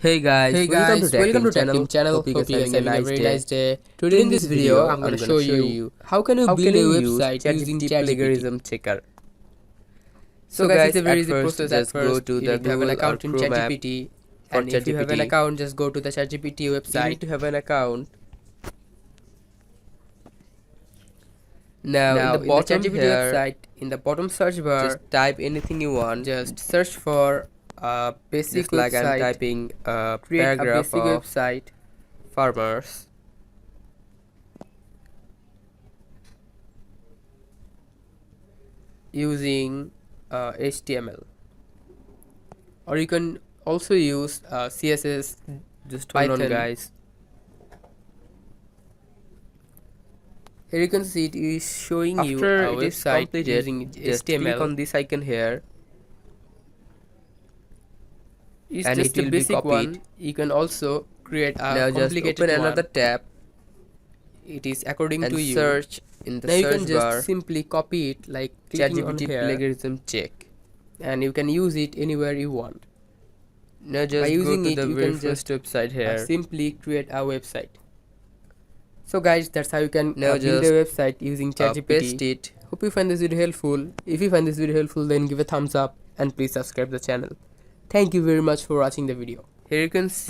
Hey guys, welcome to Tech Team channel. Hope you guys are having a very nice day. Today in this video, I'm gonna show you how can you build a website using ChatGPT. plagiarism checker. So guys, it's a very easy process. At Just go first, to you the need to have an Google or account in Chrome app ChatGPT, for and if you have an ChatGPT. account, just go to the ChatGPT You website. need to have an account. Now, in the bottom ChatGPT here, website, in the bottom search bar, just type anything you want. just search for a basic Just like I'm website. typing a Create a paragraph basic of website. farmers. Using HTML, or you can also use CSS. Just hold on, Python. guys. Here you can see it is showing you After a it is website completed, using just click HTML. on this icon here, It's and just it a will be basic copied. one. You can also create a Now just complicated open one. another tab It is according and to you. search in the Now you can search just bar simply copy it like clicking on ChatGPT here, plagiarism check. and you can use it anywhere you want. Now just go using to it, the you very can first just website here. simply create a website. So guys, that's how you can Now build a website using ChatGPT. paste it. Hope you find this video helpful. If you find this video helpful, then give a thumbs up and please subscribe the channel. Thank you very much for watching the video. Here you can see